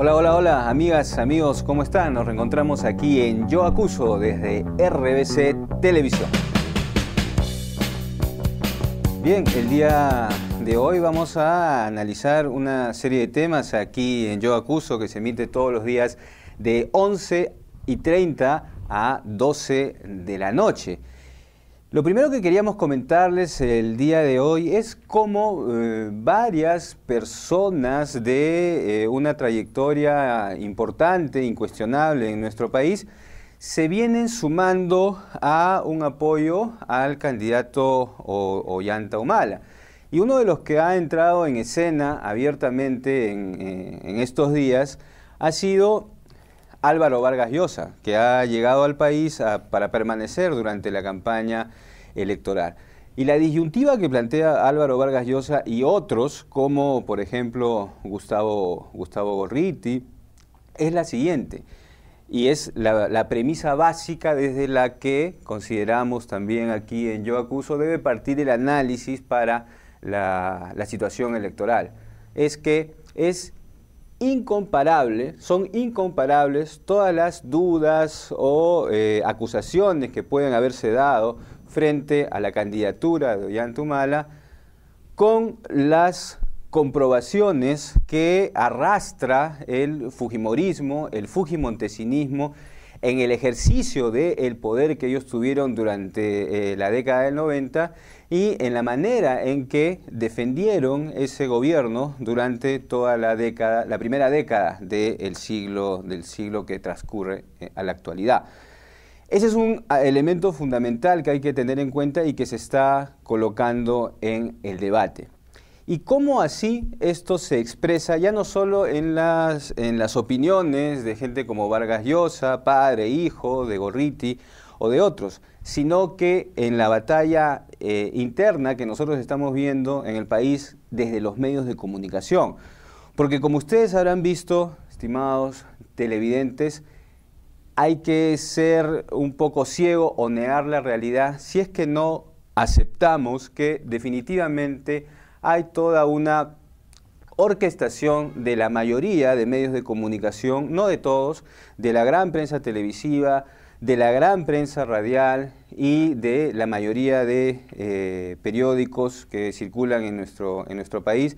Hola, hola, hola, amigas, amigos, ¿cómo están? Nos reencontramos aquí en Yo Acuso desde RBC Televisión. Bien, el día de hoy vamos a analizar una serie de temas aquí en Yo Acuso que se emite todos los días de 11:30 a 12 de la noche. Lo primero que queríamos comentarles el día de hoy es cómo varias personas de una trayectoria importante, incuestionable en nuestro país, se vienen sumando a un apoyo al candidato Ollanta Humala. Y uno de los que ha entrado en escena abiertamente en estos días ha sido Álvaro Vargas Llosa, que ha llegado al país para permanecer durante la campaña electoral. Y la disyuntiva que plantea Álvaro Vargas Llosa y otros, como por ejemplo Gustavo Gorriti, es la siguiente. Y es la premisa básica desde la que consideramos también aquí en Yo Acuso debe partir el análisis para la situación electoral. Es que son incomparables todas las dudas o acusaciones que pueden haberse dado frente a la candidatura de Ollanta Humala con las comprobaciones que arrastra el fujimorismo, el fujimontesinismo, en el ejercicio del poder que ellos tuvieron durante la década del 90 y en la manera en que defendieron ese gobierno durante toda la primera década del siglo que transcurre a la actualidad. Ese es un elemento fundamental que hay que tener en cuenta y que se está colocando en el debate. Y cómo así esto se expresa ya no solo en las opiniones de gente como Vargas Llosa, padre, hijo, de Gorriti o de otros, sino que en la batalla interna que nosotros estamos viendo en el país desde los medios de comunicación. Porque como ustedes habrán visto, estimados televidentes, hay que ser un poco ciego o negar la realidad si es que no aceptamos que definitivamente hay toda una orquestación de la mayoría de medios de comunicación, no de todos, de la gran prensa televisiva, de la gran prensa radial y de la mayoría de periódicos que circulan en nuestro país,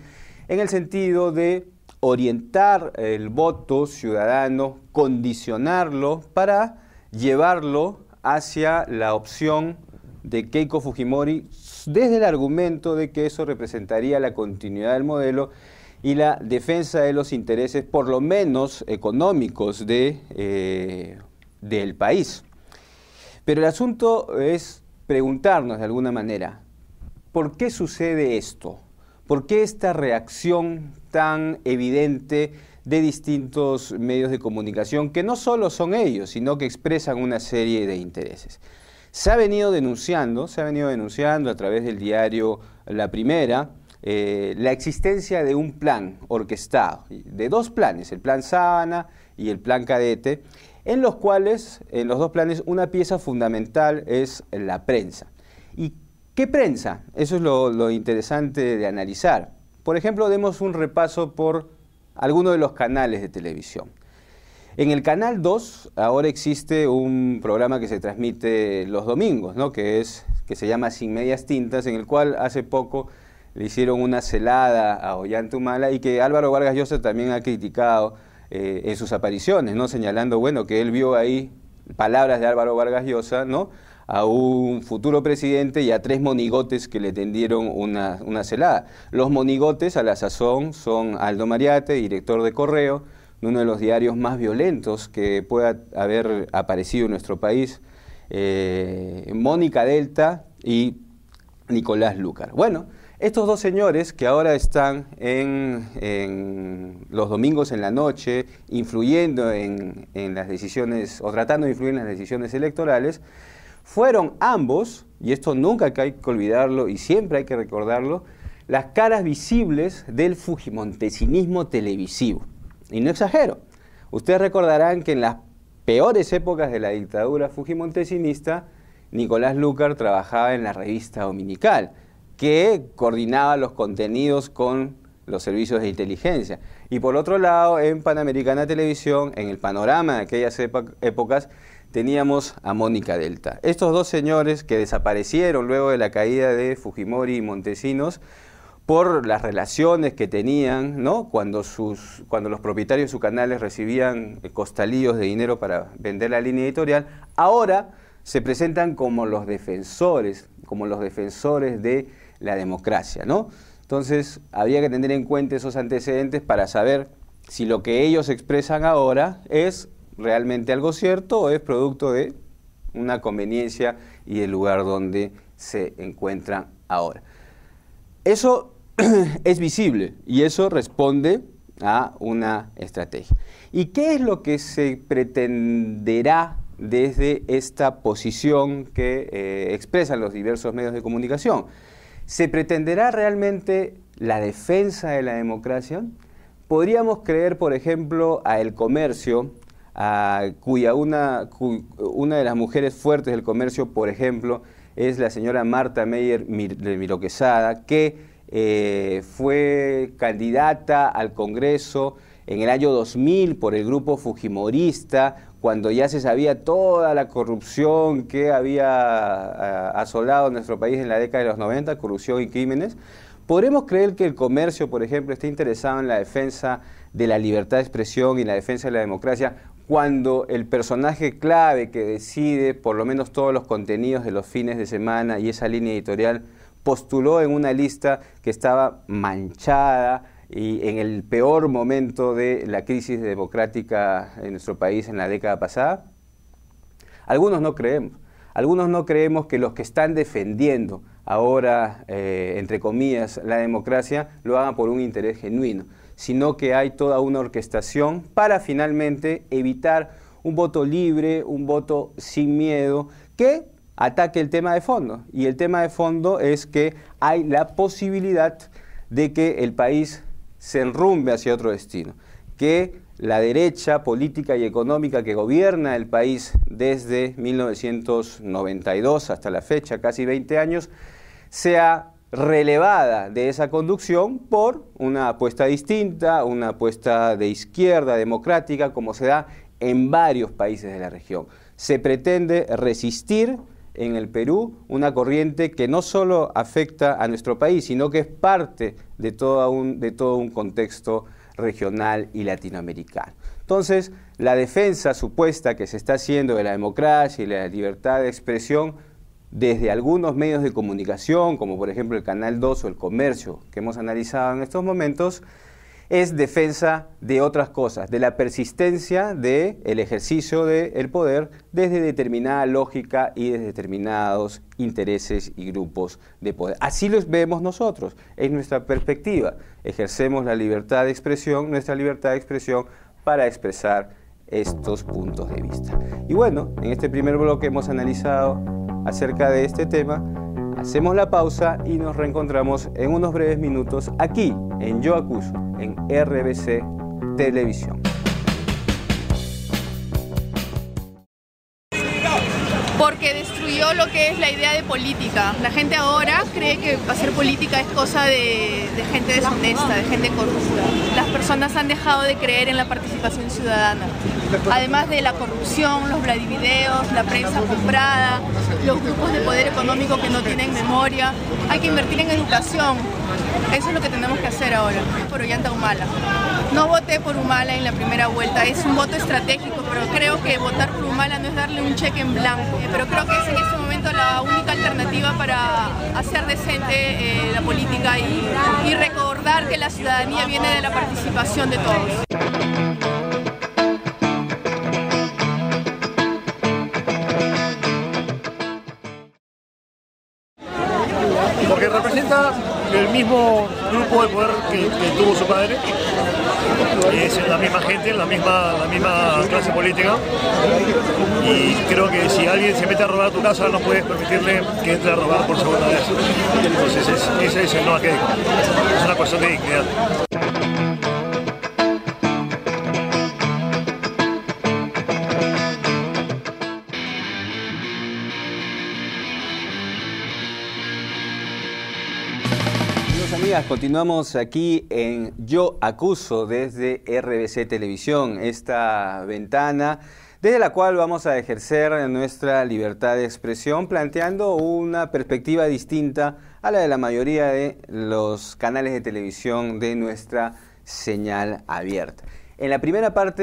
en el sentido de orientar el voto ciudadano, condicionarlo para llevarlo hacia la opción de Keiko Fujimori desde el argumento de que eso representaría la continuidad del modelo y la defensa de los intereses, por lo menos económicos, del país. Pero el asunto es preguntarnos de alguna manera, ¿por qué sucede esto? ¿Por qué esta reacción tan evidente de distintos medios de comunicación que no solo son ellos, sino que expresan una serie de intereses? Se ha venido denunciando a través del diario La Primera, la existencia de un plan orquestado, de dos planes, el plan Sábana y el plan Cadete, en los cuales, en los dos planes, una pieza fundamental es la prensa. ¿Y qué prensa? Eso es lo interesante de analizar. Por ejemplo, demos un repaso por algunos de los canales de televisión. En el Canal 2 ahora existe un programa que se transmite los domingos, ¿no? que se llama Sin Medias Tintas, en el cual hace poco le hicieron una celada a Ollanta Humala y que Álvaro Vargas Llosa también ha criticado en sus apariciones, ¿no? Señalando que él vio ahí palabras de Álvaro Vargas Llosa, ¿no? A un futuro presidente y a tres monigotes que le tendieron una celada. Los monigotes a la sazón son Aldo Mariate, director de Correo, uno de los diarios más violentos que pueda haber aparecido en nuestro país, Mónica Delta y Nicolás Lúcar. Bueno, estos dos señores que ahora están en los domingos en la noche influyendo en las decisiones o tratando de influir en las decisiones electorales, fueron ambos, y esto nunca hay que olvidarlo y siempre hay que recordarlo, las caras visibles del fujimontesinismo televisivo. Y no exagero. Ustedes recordarán que en las peores épocas de la dictadura fujimontesinista, Nicolás Lúcar trabajaba en la revista dominical, que coordinaba los contenidos con los servicios de inteligencia. Y por otro lado, en Panamericana Televisión, en el panorama de aquellas épocas, teníamos a Mónica Delta. Estos dos señores que desaparecieron luego de la caída de Fujimori y Montesinos por las relaciones que tenían, ¿no? Cuando los propietarios de sus canales recibían costalillos de dinero para vender la línea editorial, ahora se presentan como los defensores de la democracia, ¿no? Entonces, habría que tener en cuenta esos antecedentes para saber si lo que ellos expresan ahora es realmente algo cierto o es producto de una conveniencia y el lugar donde se encuentran ahora. Eso es visible y eso responde a una estrategia. ¿Y qué es lo que se pretenderá desde esta posición que expresan los diversos medios de comunicación? ¿Se pretenderá realmente la defensa de la democracia? Podríamos creer, por ejemplo, a El Comercio, una de las mujeres fuertes del comercio, por ejemplo, es la señora Marta Meyer de Miró Quesada, que fue candidata al Congreso en el año 2000 por el grupo fujimorista, cuando ya se sabía toda la corrupción que había asolado nuestro país en la década de los 90, corrupción y crímenes. ¿Podremos creer que El Comercio, por ejemplo, esté interesado en la defensa de la libertad de expresión y la defensa de la democracia cuando el personaje clave que decide por lo menos todos los contenidos de los fines de semana y esa línea editorial postuló en una lista que estaba manchada y en el peor momento de la crisis democrática en nuestro país en la década pasada? Algunos no creemos que los que están defendiendo ahora, entre comillas, la democracia, lo hagan por un interés genuino, sino que hay toda una orquestación para finalmente evitar un voto libre, un voto sin miedo, que ataque el tema de fondo. Y el tema de fondo es que hay la posibilidad de que el país se enrumbe hacia otro destino, que la derecha política y económica que gobierna el país desde 1992 hasta la fecha, casi 20 años, sea relevada de esa conducción por una apuesta distinta, una apuesta de izquierda democrática, como se da en varios países de la región. Se pretende resistir en el Perú una corriente que no solo afecta a nuestro país, sino que es parte de todo un contexto regional y latinoamericano. Entonces, la defensa supuesta que se está haciendo de la democracia y la libertad de expresión desde algunos medios de comunicación, como por ejemplo el Canal 2 o El Comercio, que hemos analizado en estos momentos, es defensa de otras cosas, de la persistencia del ejercicio del poder desde determinada lógica y desde determinados intereses y grupos de poder. Así los vemos nosotros, es nuestra perspectiva. Ejercemos la libertad de expresión, nuestra libertad de expresión, para expresar estos puntos de vista. Y bueno, en este primer bloque hemos analizado acerca de este tema. Hacemos la pausa y nos reencontramos en unos breves minutos aquí en Yo Acuso, en RBC Televisión. Porque destruyó lo que es la idea de política. La gente ahora cree que hacer política es cosa de gente deshonesta, de gente corrupta. Las personas han dejado de creer en la participación ciudadana. Además de la corrupción, los Vladivideos, la prensa comprada, los grupos de poder económico que no tienen memoria, hay que invertir en educación. Eso es lo que tenemos que hacer ahora, por Ollanta Humala. No voté por Humala en la primera vuelta, es un voto estratégico, pero creo que votar por Humala no es darle un cheque en blanco. Pero creo que es en este momento la única alternativa para hacer decente la política y recordar que la ciudadanía viene de la participación de todos. Porque representa el mismo grupo de poder que tuvo su padre, es la misma gente, la misma clase política, y creo que si alguien se mete a robar a tu casa no puedes permitirle que entre a robar por segunda vez. Entonces ese es el no aquel, es una cuestión de dignidad. amigas, continuamos aquí en Yo Acuso desde RBC Televisión, esta ventana desde la cual vamos a ejercer nuestra libertad de expresión planteando una perspectiva distinta a la de la mayoría de los canales de televisión de nuestra señal abierta. En la primera parte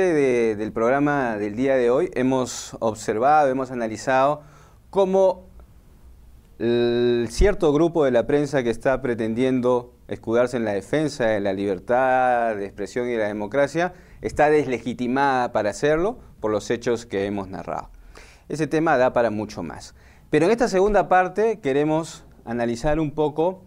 del programa del día de hoy hemos observado, hemos analizado cómo cierto grupo de la prensa que está pretendiendo escudarse en la defensa de la libertad de expresión y de la democracia está deslegitimada para hacerlo por los hechos que hemos narrado. Ese tema da para mucho más. Pero en esta segunda parte queremos analizar un poco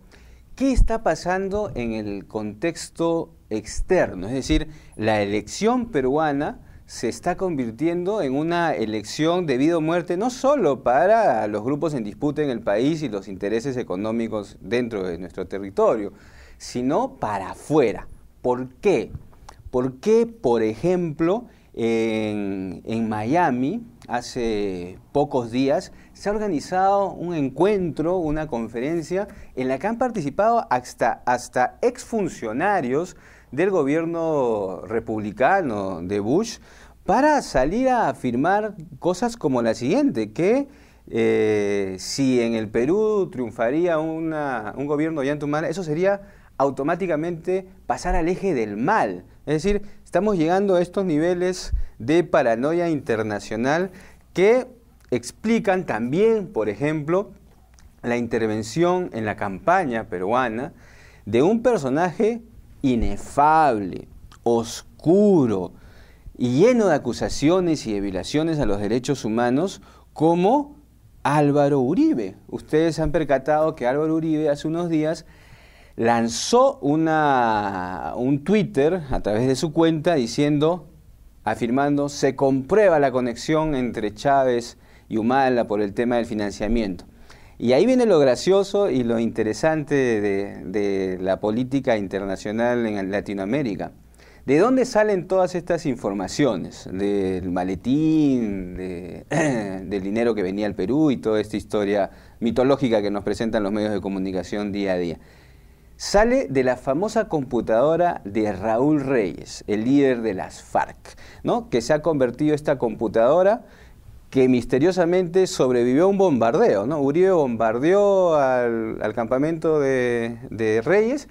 qué está pasando en el contexto externo, es decir, la elección peruana se está convirtiendo en una elección de vida o muerte no solo para los grupos en disputa en el país y los intereses económicos dentro de nuestro territorio, sino para afuera. ¿Por qué? Porque, por ejemplo, en Miami, hace pocos días, se ha organizado un encuentro, una conferencia, en la que han participado hasta exfuncionarios del gobierno republicano de Bush para salir a afirmar cosas como la siguiente, que si en el Perú triunfaría un gobierno de Ollanta Humala, eso sería automáticamente pasar al eje del mal. Es decir, estamos llegando a estos niveles de paranoia internacional que explican también, por ejemplo, la intervención en la campaña peruana de un personaje inefable, oscuro y lleno de acusaciones y de violaciones a los derechos humanos como Álvaro Uribe. Ustedes se han percatado que Álvaro Uribe hace unos días lanzó un Twitter a través de su cuenta afirmando, se comprueba la conexión entre Chávez y Humala por el tema del financiamiento. Y ahí viene lo gracioso y lo interesante de la política internacional en Latinoamérica. ¿De dónde salen todas estas informaciones? Del maletín, del dinero que venía al Perú y toda esta historia mitológica que nos presentan los medios de comunicación día a día. Sale de la famosa computadora de Raúl Reyes, el líder de las FARC, ¿no? Que se ha convertido esta computadora que misteriosamente sobrevivió a un bombardeo, ¿no? Uribe bombardeó al campamento de Reyes,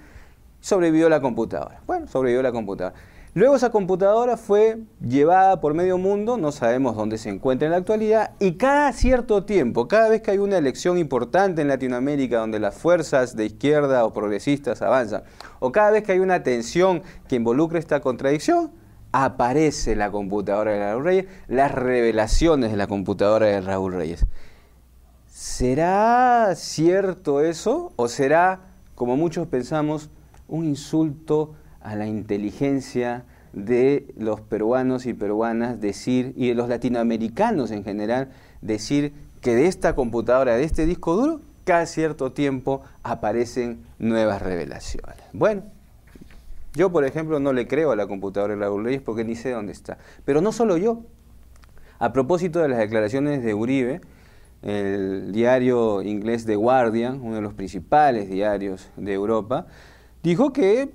sobrevivió la computadora. Bueno, sobrevivió la computadora. Luego esa computadora fue llevada por medio mundo, no sabemos dónde se encuentra en la actualidad, y cada cierto tiempo, cada vez que hay una elección importante en Latinoamérica donde las fuerzas de izquierda o progresistas avanzan, o cada vez que hay una tensión que involucra esta contradicción, aparece la computadora de Raúl Reyes, las revelaciones de la computadora de Raúl Reyes. ¿Será cierto eso o será, como muchos pensamos, un insulto a la inteligencia de los peruanos y peruanas y de los latinoamericanos en general, decir que de esta computadora, de este disco duro, cada cierto tiempo aparecen nuevas revelaciones? Bueno, yo, por ejemplo, no le creo a la computadora de Raúl Reyes porque ni sé dónde está. Pero no solo yo. A propósito de las declaraciones de Uribe, el diario inglés The Guardian, uno de los principales diarios de Europa, dijo que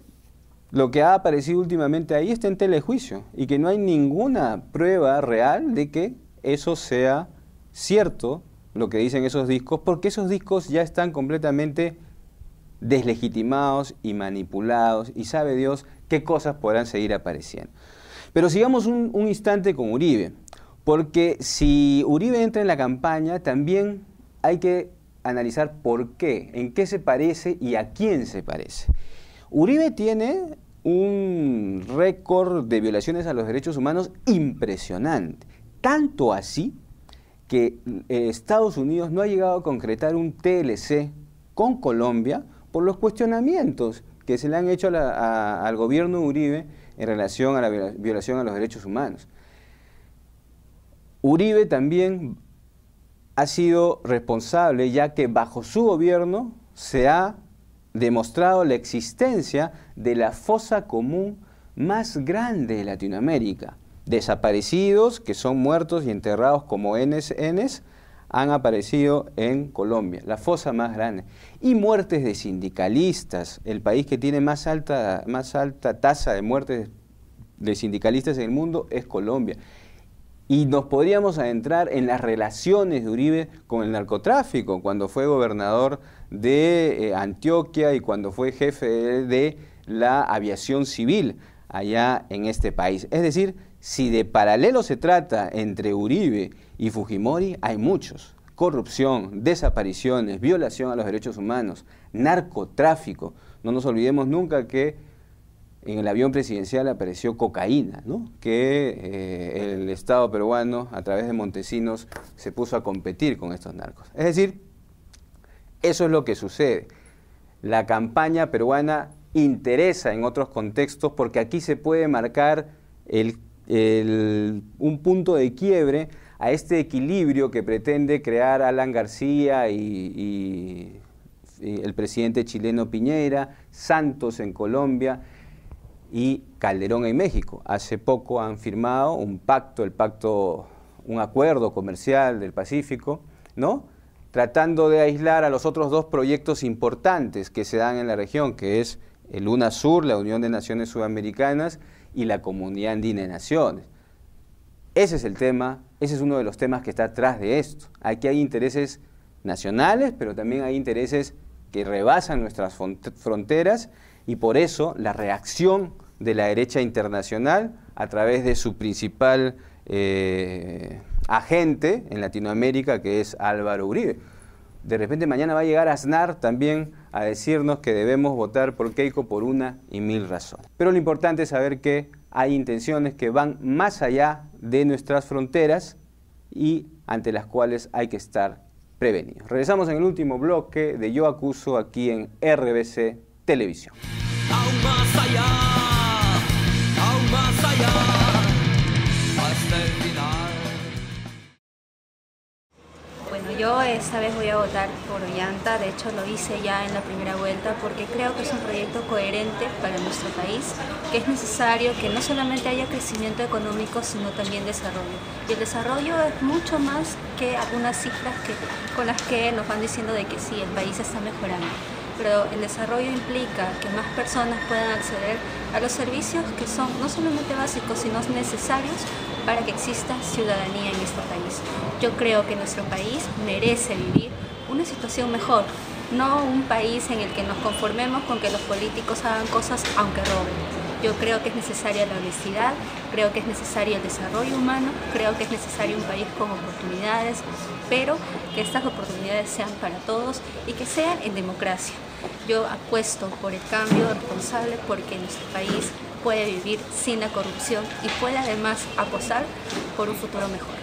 lo que ha aparecido últimamente ahí está en telejuicio y que no hay ninguna prueba real de que eso sea cierto, lo que dicen esos discos, porque esos discos ya están completamente deslegitimados y manipulados y sabe Dios qué cosas podrán seguir apareciendo. Pero sigamos un instante con Uribe, porque si Uribe entra en la campaña también hay que analizar por qué, en qué se parece y a quién se parece. Uribe tiene un récord de violaciones a los derechos humanos impresionante, tanto así que Estados Unidos no ha llegado a concretar un TLC con Colombia por los cuestionamientos que se le han hecho al gobierno de Uribe en relación a la violación a los derechos humanos. Uribe también ha sido responsable, ya que bajo su gobierno se ha demostrado la existencia de la fosa común más grande de Latinoamérica. Desaparecidos, que son muertos y enterrados como enes, han aparecido en Colombia, la fosa más grande. Y muertes de sindicalistas, el país que tiene más alta tasa de muertes de sindicalistas en el mundo es Colombia. Y nos podríamos adentrar en las relaciones de Uribe con el narcotráfico, cuando fue gobernador de Antioquia y cuando fue jefe de la aviación civil allá en este país. Es decir, si de paralelo se trata entre Uribe y Fujimori, hay muchos. Corrupción, desapariciones, violación a los derechos humanos, narcotráfico. No nos olvidemos nunca que en el avión presidencial apareció cocaína, ¿no? Que el Estado peruano, a través de Montesinos, se puso a competir con estos narcos. Es decir, eso es lo que sucede. La campaña peruana interesa en otros contextos porque aquí se puede marcar un punto de quiebre a este equilibrio que pretende crear Alan García y el presidente chileno Piñera, Santos en Colombia y Calderón en México. Hace poco han firmado un acuerdo comercial del Pacífico, ¿no? Tratando de aislar a los otros dos proyectos importantes que se dan en la región, que es el UNASUR, la Unión de Naciones Sudamericanas, y la Comunidad Andina de Naciones. Ese es el tema, ese es uno de los temas que está atrás de esto. Aquí hay intereses nacionales, pero también hay intereses que rebasan nuestras fronteras, y por eso la reacción de la derecha internacional a través de su principal agente en Latinoamérica, que es Álvaro Uribe. De repente mañana va a llegar Aznar también a decirnos que debemos votar por Keiko por una y mil razones. Pero lo importante es saber que hay intenciones que van más allá de nuestras fronteras y ante las cuales hay que estar prevenidos. Regresamos en el último bloque de Yo Acuso aquí en RBC Televisión. Aún más allá, hasta el final. Bueno, yo esta vez voy a votar por Ollanta, de hecho lo hice ya en la primera vuelta porque creo que es un proyecto coherente para nuestro país, que es necesario que no solamente haya crecimiento económico, sino también desarrollo. Y el desarrollo es mucho más que algunas cifras con las que nos van diciendo de que sí, el país está mejorando. Pero el desarrollo implica que más personas puedan acceder a los servicios que son no solamente básicos, sino necesarios para que exista ciudadanía en este país. Yo creo que nuestro país merece vivir una situación mejor, no un país en el que nos conformemos con que los políticos hagan cosas aunque roben. Yo creo que es necesaria la honestidad, creo que es necesario el desarrollo humano, creo que es necesario un país con oportunidades, pero que estas oportunidades sean para todos y que sean en democracia. Yo apuesto por el cambio responsable porque nuestro país puede vivir sin la corrupción y puede además apostar por un futuro mejor.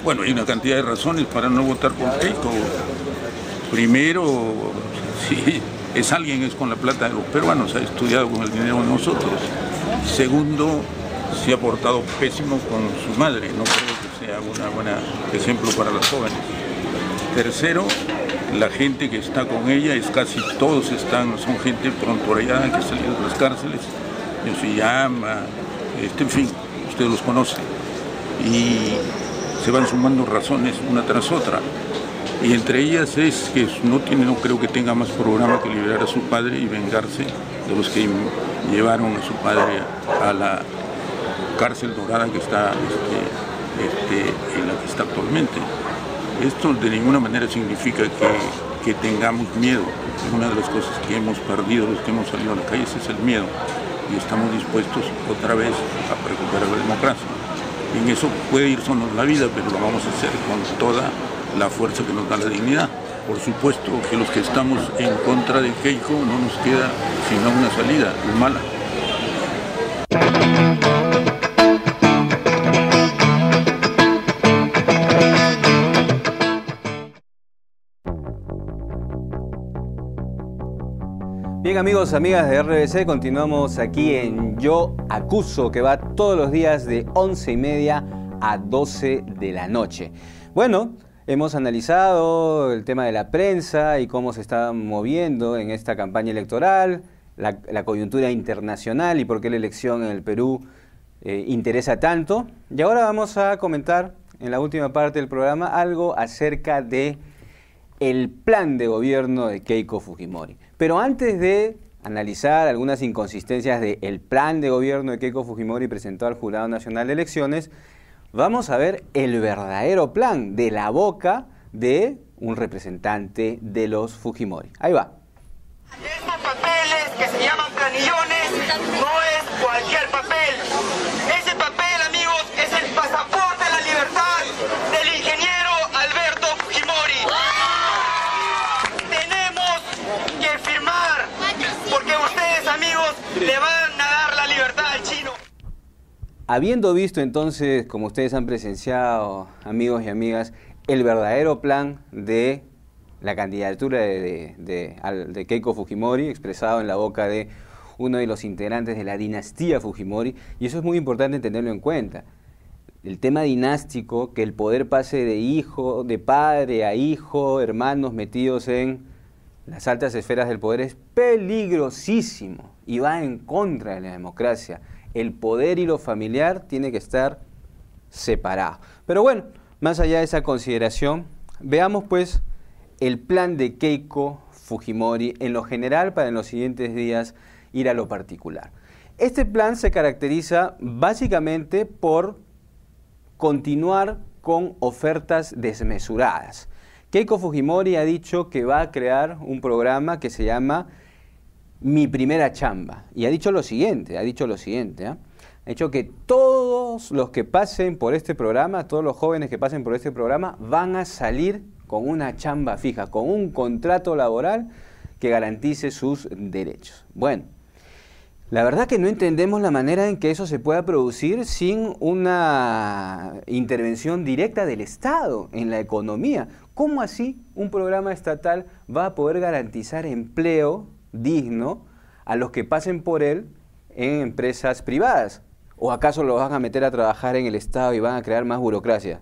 Bueno, hay una cantidad de razones para no votar por Keiko. Primero, si es alguien es con la plata de los peruanos, ha estudiado con el dinero de nosotros. Segundo, se ha portado pésimo con su madre, no creo que sea un buen ejemplo para las jóvenes. Tercero, la gente que está con ella, son gente prontuariada que ha salido de las cárceles, Yoshiyama, en fin, ustedes los conocen. Y se van sumando razones una tras otra. Y entre ellas es que no creo que tenga más programa que liberar a su padre y vengarse de los que llevaron a su padre a la cárcel dorada que está en la que está actualmente. Esto de ninguna manera significa que tengamos miedo. Una de las cosas que hemos perdido los que hemos salido a la calle es el miedo, y estamos dispuestos otra vez a recuperar la democracia. Y en eso puede irnos la vida, pero lo vamos a hacer con toda la fuerza que nos da la dignidad. Por supuesto que los que estamos en contra de Keiko no nos queda sino una salida, mala. Bien, amigos, amigas de RBC, continuamos aquí en Yo Acuso, que va todos los días de 11:30 a 12 de la noche. Bueno, hemos analizado el tema de la prensa y cómo se está moviendo en esta campaña electoral. la coyuntura internacional y por qué la elección en el Perú interesa tanto. Y ahora vamos a comentar en la última parte del programa algo acerca de el plan de gobierno de Keiko Fujimori. Pero antes de analizar algunas inconsistencias del plan de gobierno de Keiko Fujimori presentado al Jurado Nacional de Elecciones, vamos a ver el verdadero plan de la boca de un representante de los Fujimori. Ahí va. Estos papeles que se llaman planillones no es cualquier papel. Ese papel, amigos, es el pasaporte de la libertad del ingeniero Alberto Fujimori. Tenemos que firmar porque ustedes, amigos, le van a dar la libertad al chino. Habiendo visto entonces, como ustedes han presenciado, amigos y amigas, el verdadero plan de la candidatura de Keiko Fujimori, expresado en la boca de uno de los integrantes de la dinastía Fujimori, y eso es muy importante tenerlo en cuenta. El tema dinástico, que el poder pase de hijo, de padre a hijo, hermanos metidos en las altas esferas del poder, es peligrosísimo y va en contra de la democracia. El poder y lo familiar tiene que estar separado. Pero bueno, más allá de esa consideración, veamos pues el plan de Keiko Fujimori en lo general para en los siguientes días ir a lo particular. Este plan se caracteriza básicamente por continuar con ofertas desmesuradas. Keiko Fujimori ha dicho que va a crear un programa que se llama Mi Primera Chamba y ha dicho lo siguiente, ha dicho que todos los que pasen por este programa, todos los jóvenes que pasen por este programa van a salir con una chamba fija, con un contrato laboral que garantice sus derechos. Bueno, la verdad que no entendemos la manera en que eso se pueda producir sin una intervención directa del Estado en la economía. ¿Cómo así un programa estatal va a poder garantizar empleo digno a los que pasen por él en empresas privadas? ¿O acaso los van a meter a trabajar en el Estado y van a crear más burocracia?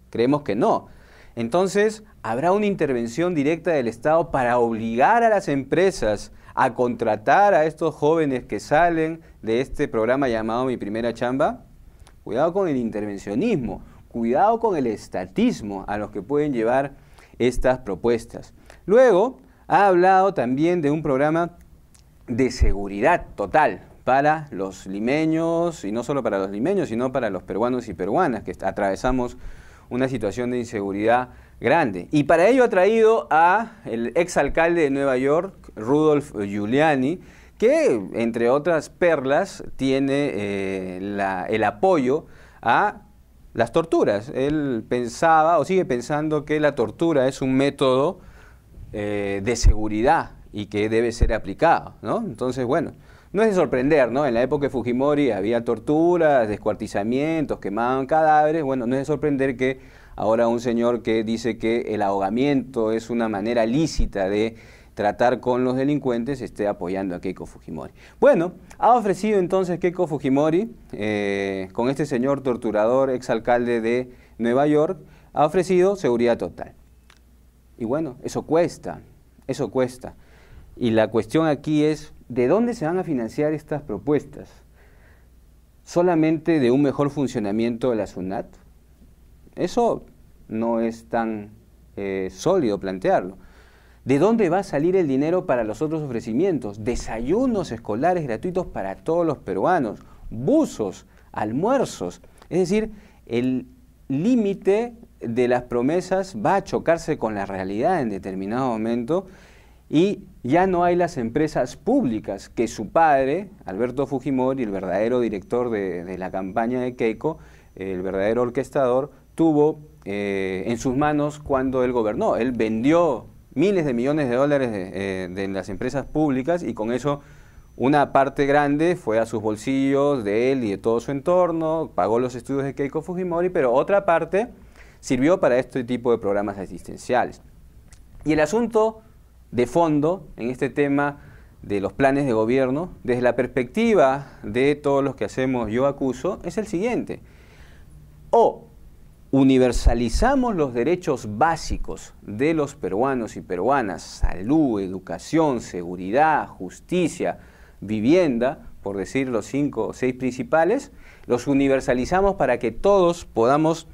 Creemos que no. Entonces, habrá una intervención directa del Estado para obligar a las empresas a contratar a estos jóvenes que salen de este programa llamado Mi Primera Chamba. Cuidado con el intervencionismo, cuidado con el estatismo a los que pueden llevar estas propuestas. Luego, ha hablado también de un programa de seguridad total para los limeños, y no solo para los limeños, sino para los peruanos y peruanas, que atravesamos una situación de inseguridad grande. Y para ello ha traído a el exalcalde de Nueva York, Rudolph Giuliani, que, entre otras perlas, tiene el apoyo a las torturas. Él pensaba, o sigue pensando, que la tortura es un método de seguridad y que debe ser aplicado, ¿no? Entonces, bueno, no es de sorprender, ¿no? En la época de Fujimori había torturas, descuartizamientos, quemaban cadáveres. Bueno, no es de sorprender que ahora un señor que dice que el ahogamiento es una manera lícita de tratar con los delincuentes esté apoyando a Keiko Fujimori. Bueno, ha ofrecido entonces Keiko Fujimori, con este señor torturador, exalcalde de Nueva York, ha ofrecido seguridad total. Y bueno, eso cuesta, eso cuesta. Y la cuestión aquí es, ¿de dónde se van a financiar estas propuestas? ¿Solamente de un mejor funcionamiento de la SUNAT? Eso no es tan sólido plantearlo. ¿De dónde va a salir el dinero para los otros ofrecimientos? Desayunos escolares gratuitos para todos los peruanos, buzos, almuerzos. Es decir, el límite de las promesas va a chocarse con la realidad en determinado momento y ya no hay las empresas públicas que su padre, Alberto Fujimori, el verdadero director de la campaña de Keiko, el verdadero orquestador, tuvo en sus manos cuando él gobernó. Él vendió miles de millones de dólares de las empresas públicas y con eso una parte grande fue a sus bolsillos de él y de todo su entorno, pagó los estudios de Keiko Fujimori, pero otra parte sirvió para este tipo de programas asistenciales. Y el asunto de fondo en este tema de los planes de gobierno, desde la perspectiva de todos los que hacemos Yo Acuso, es el siguiente: o universalizamos los derechos básicos de los peruanos y peruanas, salud, educación, seguridad, justicia, vivienda, por decir los 5 o 6 principales, los universalizamos para que todos podamos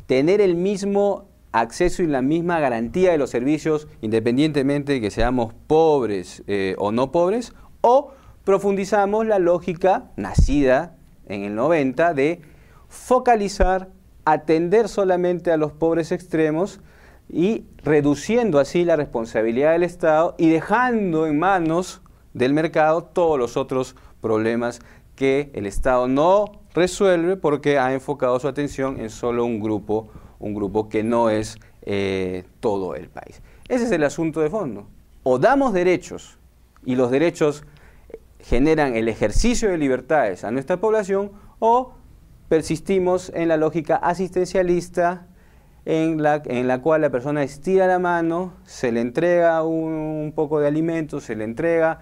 tener el mismo acceso y la misma garantía de los servicios, independientemente de que seamos pobres o no pobres, o profundizamos la lógica nacida en el 90 de focalizar, atender solamente a los pobres extremos y reduciendo así la responsabilidad del Estado y dejando en manos del mercado todos los otros problemas que el Estado no resuelve porque ha enfocado su atención en solo un grupo que no es todo el país. Ese es el asunto de fondo. O damos derechos y los derechos generan el ejercicio de libertades a nuestra población, o persistimos en la lógica asistencialista en la cual la persona estira la mano, se le entrega un poco de alimento, se le entrega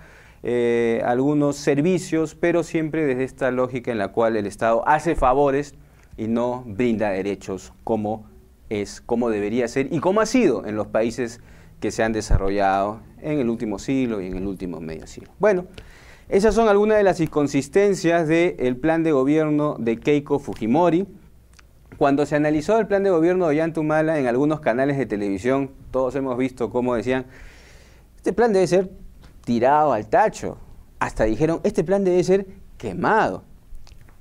algunos servicios, pero siempre desde esta lógica en la cual el Estado hace favores y no brinda derechos como debería ser y como ha sido en los países que se han desarrollado en el último siglo y en el último medio siglo. Bueno, esas son algunas de las inconsistencias del plan de gobierno de Keiko Fujimori. Cuando se analizó el plan de gobierno de Ollanta Humala en algunos canales de televisión, todos hemos visto cómo decían, este plan debe ser tirado al tacho. Hasta dijeron, este plan debe ser quemado.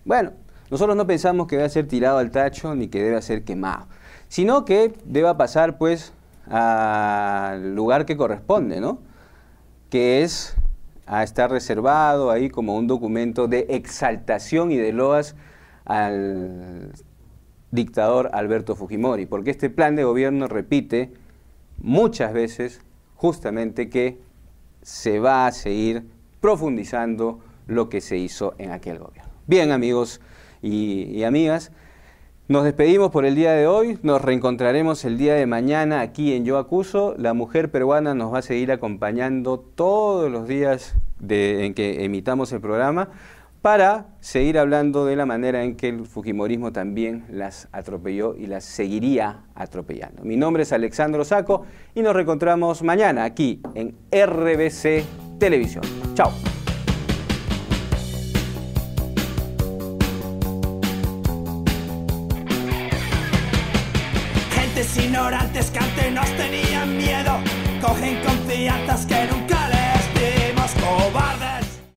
Bueno, nosotros no pensamos que debe ser tirado al tacho ni que debe ser quemado, sino que deba pasar pues al lugar que corresponde, ¿no? Que es a estar reservado ahí como un documento de exaltación y de loas al dictador Alberto Fujimori, porque este plan de gobierno repite muchas veces justamente que se va a seguir profundizando lo que se hizo en aquel gobierno. Bien, amigos y amigas, nos despedimos por el día de hoy, nos reencontraremos el día de mañana aquí en Yo Acuso. La mujer peruana nos va a seguir acompañando todos los días en que emitamos el programa para seguir hablando de la manera en que el fujimorismo también las atropelló y las seguiría atropellando. Mi nombre es Alexandro Saco y nos reencontramos mañana aquí en RBC Televisión. Chao. Ignorantes que antes nos tenían miedo, cogen confianzas que no